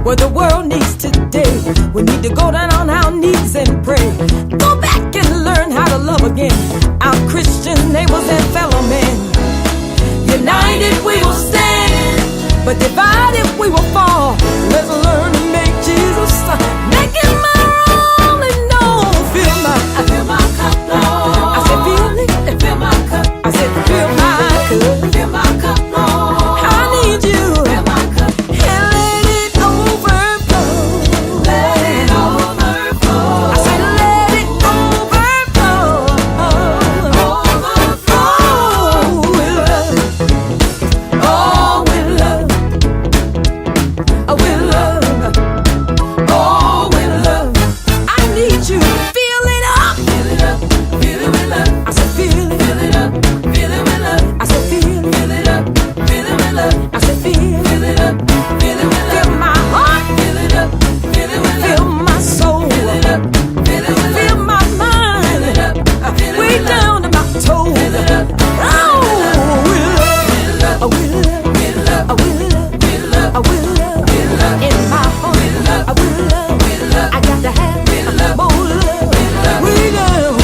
what the world needs today. We need to go down on our knees and pray. Go back and learn how to love again. Our Christian neighbors and fellow men. United we will stand, but divided we will fall. Let's learn to make Jesus make him my all and know. Fill my cup, Lord. I said fill it, fill my cup. I said fill my cup, fill my cup, Lord. I need you, fill my cup, and let it overflow. Let it overflow. I said let it overflow. Overflow with love. Oh, with love. Oh, with love. Oh, with love. I need you. Fill it up. Fill it up. Fill it with love. I said fill it. Fill it up. Fill it with love. I said fill it. Fill it up. Fill it with love. I said fill. Fill it up. Fill it with love. Fill my heart. Fill it up. Fill it with love. Fill my soul. Fill it up. Fill it with love. Fill my mind. Fill it up. Way down to my toes. Fill it up. Oh, with love. Oh, with love. With love. Oh, with love. With love. Oh, with love. With love. In my heart. With love. Oh, with love. With love. I got to have more love. Way down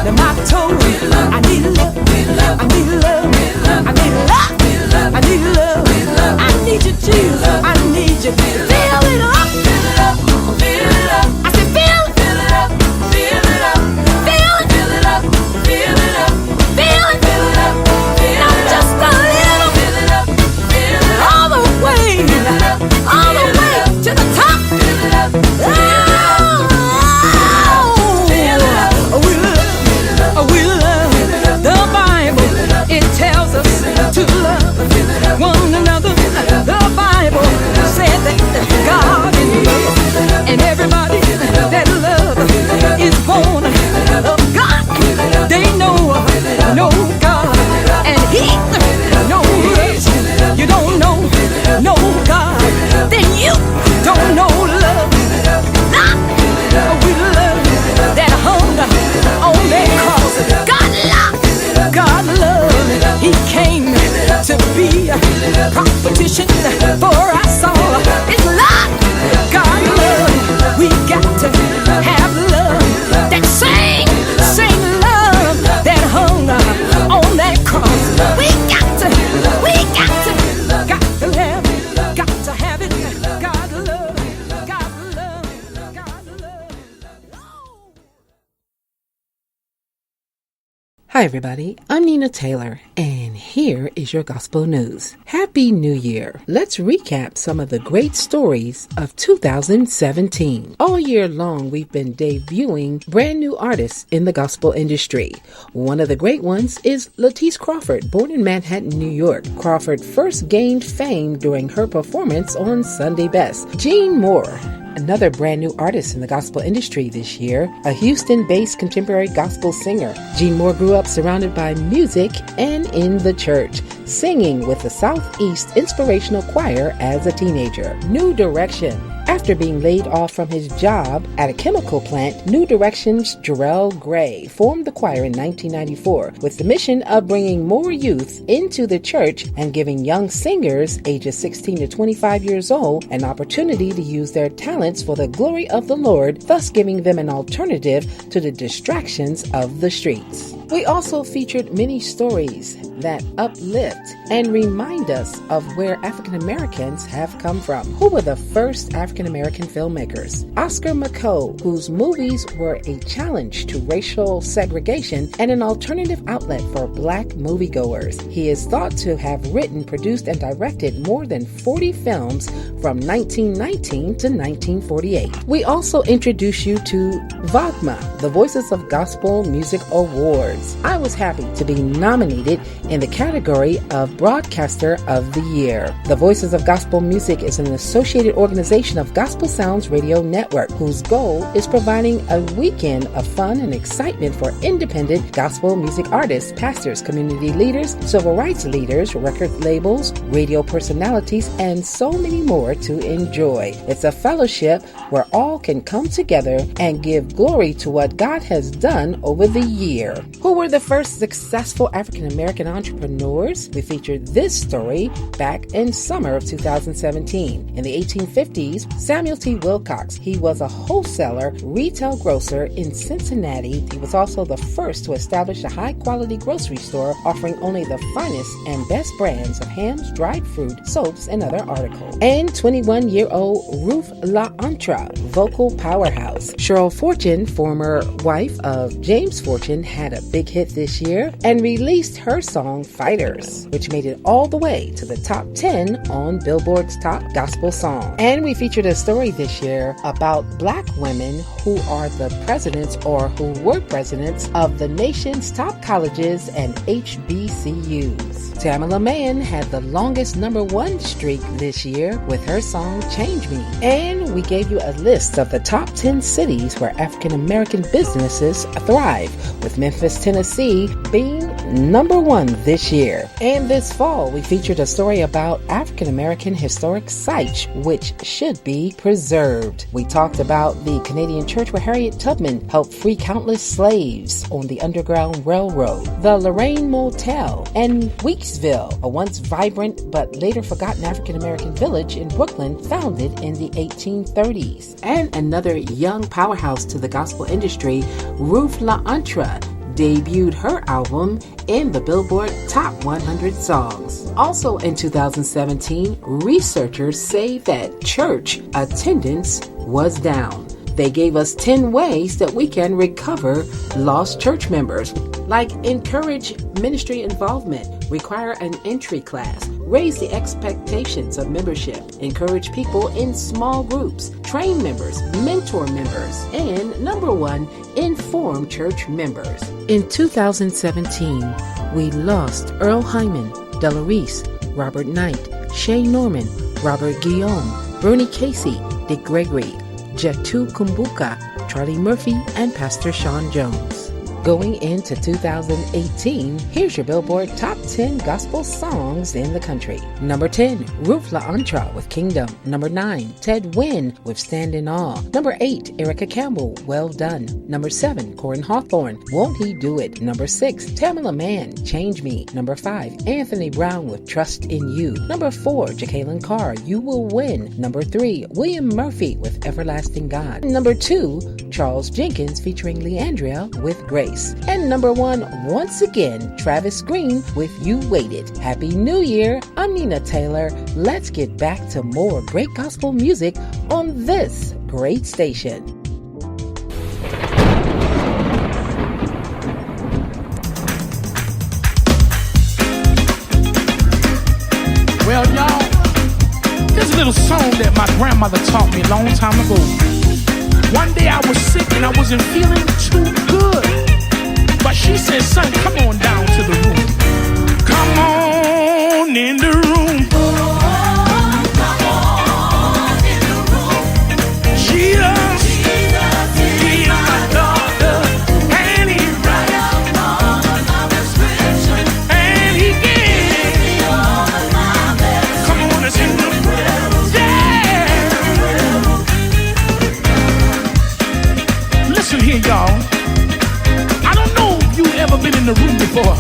to my toes. I need love. I need love. I need love. I need love. I need you, Jesus. I need you. Fill it up. Fill it up. Fill it up. I said fill it. Fill it up. Fill it up. Fill it. Fill it up. Fill it up. Fill it. Fill it up. Not just a little. Fill it up. Fill it up. All the way. Fill it up. All the way to the top. Fill it up. We love the Bible. It tells us to love one another. The Bible said that God is love, and everybody that loves is born of God. They know God, and He knows us. You don't know God, then you don't know love. We love that hunger on that cross. God love, He came to be a competition for us all. It's love, God love. We got to have love, that same love, that hunger on that cross. We got to have it. God love, God love, God love. Hi everybody, I'm Nina Taylor, and here is your gospel news. Happy New Year! Let's recap some of the great stories of 2017. All year long, we've been debuting brand new artists in the gospel industry. One of the great ones is Latisse Crawford, born in Manhattan, New York. Crawford first gained fame during her performance on Sunday Best. Jean Moore, another brand new artist in the gospel industry this year, a Houston-based contemporary gospel singer. Jean Moore grew up surrounded by music and in the church, singing with the Southeast Inspirational Choir as a teenager. New Direction. After being laid off from his job at a chemical plant, New Direction's Jarrell Gray formed the choir in 1994 with the mission of bringing more youth into the church and giving young singers ages 16 to 25 years old an opportunity to use their talents for the glory of the Lord, thus giving them an alternative to the distractions of the streets. We also featured many stories that uplift and remind us of where African Americans have come from. Who were the first African American filmmakers? Oscar McCoe, whose movies were a challenge to racial segregation and an alternative outlet for Black moviegoers. He is thought to have written, produced, and directed more than 40 films from 1919 to 1948. We also introduce you to VOGMA, the Voices of Gospel Music Awards. I was happy to be nominated in the category of Broadcaster of the Year. The Voices of Gospel Music is an associated organization of Gospel Sounds Radio Network, whose goal is providing a weekend of fun and excitement for independent gospel music artists, pastors, community leaders, civil rights leaders, record labels, radio personalities, and so many more to enjoy. It's a fellowship where all can come together and give glory to what God has done over the year. Who Who were the first successful African American entrepreneurs? We featured this story back in summer of 2017. In the 1850s, Samuel T. Wilcox, he was a wholesaler, retail grocer in Cincinnati. He was also the first to establish a high-quality grocery store offering only the finest and best brands of hams, dried fruit, soaps, and other articles. And 21-year-old Ruth LaAntra, vocal powerhouse. Cheryl Fortune, former wife of James Fortune, had a big hit this year and released her song Fighters, which made it all the way to the top 10 on Billboard's top gospel song. And we featured a story this year about black women who are the presidents or who were presidents of the nation's top colleges and HBCUs. Tamala Mann had the longest #1 streak this year with her song Change Me. And we gave you a list of the top 10 cities where African American businesses thrive, with Memphis, Tennessee being #1 this year. And this fall, we featured a story about African American historic sites which should be preserved. We talked about the Canadian church where Harriet Tubman helped free countless slaves on the Underground Railroad, the Lorraine Motel, and Weeksville, a once vibrant but later forgotten African American village in Brooklyn founded in the 1830s. And another young powerhouse to the gospel industry, Ruth LaAntra, debuted her album in the Billboard Top 100 Songs. Also in 2017, researchers say that church attendance was down. They gave us 10 ways that we can recover lost church members, like encourage ministry involvement, require an entry class, raise the expectations of membership, encourage people in small groups, train members, mentor members, and #1, inform church members. In 2017, we lost Earl Hyman, Della Reese, Robert Knight, Shay Norman, Robert Guillaume, Bernie Casey, Dick Gregory, Jetu Kumbuka, Charlie Murphy, and Pastor Sean Jones. Going into 2018, here's your Billboard Top 10 Gospel Songs in the country. Number 10, Ruth LaAntra with Kingdom. Number 9, Ted Wynn with Stand in Awe. Number 8, Erica Campbell, Well Done. Number 7, Corin Hawthorne, Won't He Do It. Number 6, Tamala Mann, Change Me. Number 5, Anthony Brown with Trust in You. Number 4, Jacqueline Carr, You Will Win. Number 3, William Murphy with Everlasting God. Number 2, Charles Jenkins featuring Leandria with Grace. And number 1, once again, Travis Green with You Waited. Happy New Year. I'm Nina Taylor. Let's get back to more great gospel music on this great station. Well, y'all, there's a little song that my grandmother taught me a long time ago. One day I was sick and I wasn't feeling too good. But she said, son, come on down to the room. Come on in the room. Oh, come on in the room. Jesus is my doctor, and he writes all of my prescription, and he gives me all of my medicine. Come on, it's in the room. Yeah. Listen here, y'all. Ever been in the room before